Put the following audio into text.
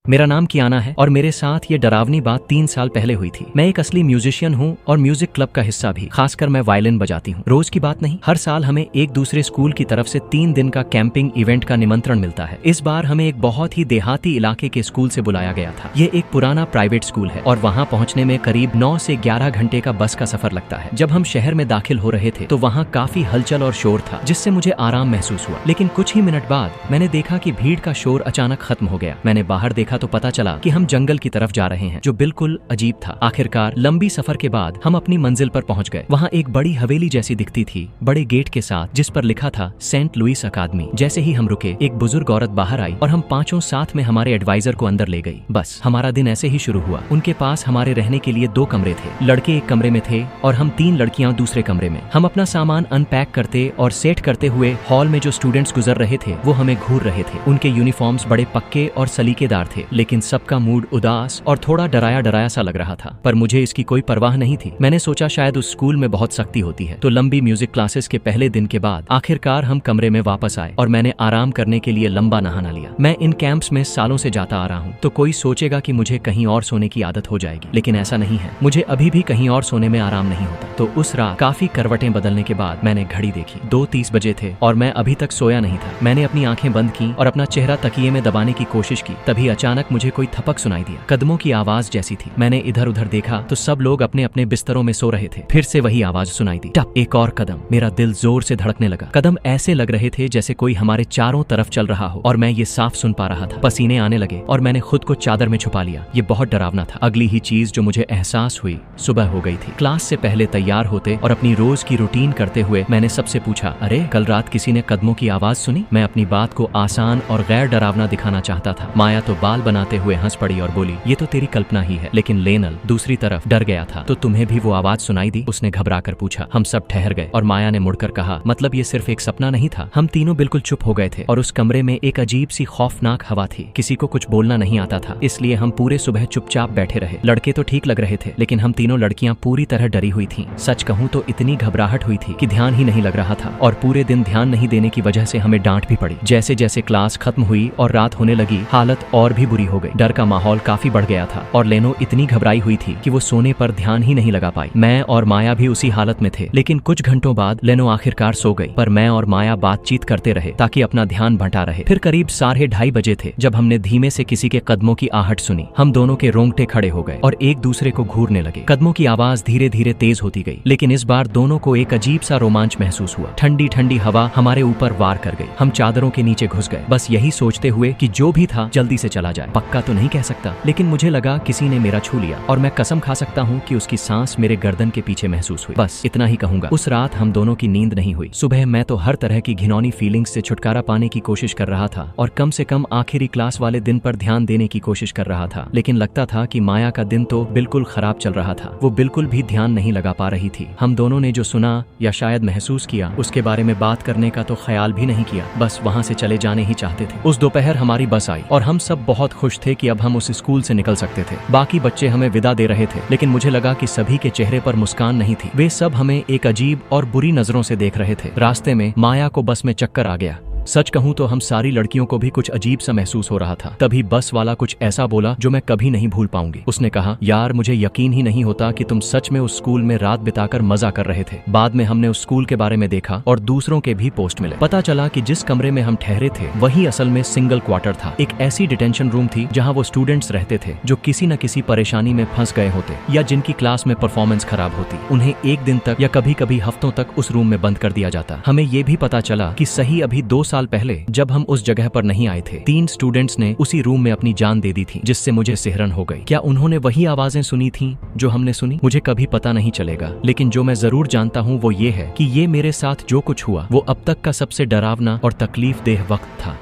मेरा नाम कियाना है और मेरे साथ ये डरावनी बात 3 साल पहले हुई थी। मैं एक असली म्यूजिशियन हूँ और म्यूजिक क्लब का हिस्सा भी, खासकर मैं वायलिन बजाती हूँ। रोज की बात नहीं, हर साल हमें एक दूसरे स्कूल की तरफ से 3 दिन का कैंपिंग इवेंट का निमंत्रण मिलता है। इस बार हमें एक बहुत ही देहाती इलाके के स्कूल से बुलाया गया था। ये एक पुराना प्राइवेट स्कूल है और वहाँ पहुँचने में करीब 9 से 11 घंटे का बस का सफर लगता है। जब हम शहर में दाखिल हो रहे थे तो वहाँ काफी हलचल और शोर था, जिससे मुझे आराम महसूस हुआ। लेकिन कुछ ही मिनट बाद मैंने देखा कि भीड़ का शोर अचानक खत्म हो गया। मैंने बाहर देखा तो पता चला कि हम जंगल की तरफ जा रहे हैं, जो बिल्कुल अजीब था। आखिरकार लंबी सफर के बाद हम अपनी मंजिल पर पहुंच गए। वहाँ एक बड़ी हवेली जैसी दिखती थी, बड़े गेट के साथ, जिस पर लिखा था सेंट लुइस अकादमी। जैसे ही हम रुके, एक बुजुर्ग औरत बाहर आई और हम पांचों साथ में हमारे एडवाइजर को अंदर ले गई। बस हमारा दिन ऐसे ही शुरू हुआ। उनके पास हमारे रहने के लिए 2 कमरे थे। लड़के एक कमरे में थे और हम 3 लड़कियां दूसरे कमरे में। हम अपना सामान अनपैक करते और सेट करते हुए हॉल में जो स्टूडेंट्स गुजर रहे थे वो हमें घूर रहे थे। उनके यूनिफॉर्म्स बड़े पक्के और सलीकेदार थे, लेकिन सबका मूड उदास और थोड़ा डराया डराया सा लग रहा था। पर मुझे इसकी कोई परवाह नहीं थी। मैंने सोचा शायद उस स्कूल में बहुत सख्ती होती है। तो लंबी म्यूजिक क्लासेस के पहले दिन के बाद आखिरकार हम कमरे में वापस आए और मैंने आराम करने के लिए लंबा नहाना लिया। मैं इन कैंप्स में सालों से जाता आ रहा हूँ, तो कोई सोचेगा कि मुझे कहीं और सोने की आदत हो जाएगी, लेकिन ऐसा नहीं है। मुझे अभी भी कहीं और सोने में आराम नहीं होता। तो उस रात काफी करवटें बदलने के बाद मैंने घड़ी देखी। 2:30 बजे थे और मैं अभी तक सोया नहीं था। मैंने अपनी आंखें बंद की और अपना चेहरा तकिए में दबाने की कोशिश की। तभी अचानक मुझे कोई थपक सुनाई दिया। कदमों की आवाज जैसी थी। मैंने इधर उधर देखा तो सब लोग अपने अपने बिस्तरों में सो रहे थे। फिर से वही आवाज सुनाई दी, टप। एक और कदम। मेरा दिल जोर से धड़कने लगा। कदम ऐसे लग रहे थे जैसे कोई हमारे चारों तरफ चल रहा हो और मैं ये साफ सुन पा रहा था। पसीने आने लगे और मैंने खुद को चादर में छुपा लिया। ये बहुत डरावना था। अगली ही चीज जो मुझे एहसास हुई, सुबह हो गई थी। क्लास से पहले तैयार होते और अपनी रोज की रूटीन करते हुए मैंने सबसे पूछा, अरे कल रात किसी ने कदमों की आवाज सुनी? मैं अपनी बात को आसान और गैर डरावना दिखाना चाहता था। माया तो बाल बनाते हुए हंस पड़ी और बोली, ये तो तेरी कल्पना ही है। लेकिन लेनल दूसरी तरफ डर गया था। तो तुम्हें भी वो आवाज सुनाई दी? उसने घबरा कर पूछा। हम सब ठहर गए और माया ने मुड़कर कहा, मतलब ये सिर्फ एक सपना नहीं था। हम तीनों बिल्कुल चुप हो गए थे और उस कमरे में एक अजीब सी खौफनाक हवा थी। किसी को कुछ बोलना नहीं आता था, इसलिए हम पूरे सुबह चुपचाप बैठे रहे। लड़के तो ठीक लग रहे थे, लेकिन हम तीनों लड़कियां पूरी तरह डरी हुई थीं। सच कहूं तो इतनी घबराहट हुई थी कि ध्यान ही नहीं लग रहा था और पूरे दिन ध्यान नहीं देने की वजह से हमें डांट भी पड़ी। जैसे जैसे क्लास खत्म हुई और रात होने लगी, हालत और भी बुरी हो गई। डर का माहौल काफी बढ़ गया था और लेनो इतनी घबराई हुई थी कि वो सोने पर ध्यान ही नहीं लगा पाई। मैं और माया भी उसी हालत में थे। लेकिन कुछ घंटों बाद लेनो आखिरकार सो गई, पर मैं और माया बातचीत करते रहे ताकि अपना ध्यान बंटा रहे। फिर करीब 2:30 बजे थे जब हमने धीमे से किसी के कदमों की आहट सुनी। हम दोनों के रोंगटे खड़े हो गए और एक दूसरे को घूरने लगे। कदमों की आवाज धीरे धीरे तेज होती गई, लेकिन इस बार दोनों को एक अजीब सा रोमांच महसूस हुआ। ठंडी ठंडी हवा हमारे ऊपर वार कर गई। हम चादरों के नीचे घुस गए, बस यही सोचते हुए कि जो भी था जल्दी से चला जाए। पक्का तो नहीं कह सकता, लेकिन मुझे लगा किसी ने मेरा छू लिया और मैं कसम खा सकता हूँ कि उसकी सांस मेरे गर्दन के पीछे महसूस हुई। बस इतना ही कहूंगा। उस रात हम दोनों की नींद नहीं हुई। सुबह मैं तो हर तरह की घिनौनी फीलिंग्स से छुटकारा पाने की कोशिश कर रहा था और कम से कम आखिरी क्लास वाले दिन पर ध्यान देने की कोशिश कर रहा था। लेकिन लगता था कि माया का दिन तो बिल्कुल खराब चल रहा था। वो बिल्कुल भी ध्यान नहीं लगा पा रही थी। हम दोनों ने जो सुना या शायद महसूस किया, उसके बारे में बात करने का तो ख्याल भी नहीं किया। बस वहाँ से चले जाने ही चाहते थे। उस दोपहर हमारी बस आई और हम सब बहुत खुश थे कि अब हम उस स्कूल से निकल सकते थे। बाकी बच्चे हमें विदा दे रहे थे, लेकिन मुझे लगा कि सभी के चेहरे पर मुस्कान नहीं थी। वे सब हमें एक अजीब और बुरी नजरों से देख रहे थे। रास्ते में माया को बस में चक्कर आ गया। सच कहूं तो हम सारी लड़कियों को भी कुछ अजीब सा महसूस हो रहा था। तभी बस वाला कुछ ऐसा बोला जो मैं कभी नहीं भूल पाऊंगी। उसने कहा, यार मुझे यकीन ही नहीं होता कि तुम सच में उस स्कूल में रात बिताकर मजा कर रहे थे। बाद में हमने उस स्कूल के बारे में देखा और दूसरों के भी पोस्ट मिले। पता चला कि जिस कमरे में हम ठहरे थे वही असल में सिंगल क्वार्टर था। एक ऐसी डिटेंशन रूम थी जहाँ वो स्टूडेंट्स रहते थे जो किसी न किसी परेशानी में फंस गए होते या जिनकी क्लास में परफॉर्मेंस खराब होती। उन्हें एक दिन तक या कभी कभी हफ्तों तक उस रूम में बंद कर दिया जाता। हमें ये भी पता चला कि सही अभी 2 साल पहले जब हम उस जगह पर नहीं आए थे, 3 स्टूडेंट्स ने उसी रूम में अपनी जान दे दी थी, जिससे मुझे सिहरन हो गई। क्या उन्होंने वही आवाजें सुनी थीं जो हमने सुनी? मुझे कभी पता नहीं चलेगा, लेकिन जो मैं जरूर जानता हूँ वो ये है कि ये मेरे साथ जो कुछ हुआ वो अब तक का सबसे डरावना और तकलीफ देह वक्त था।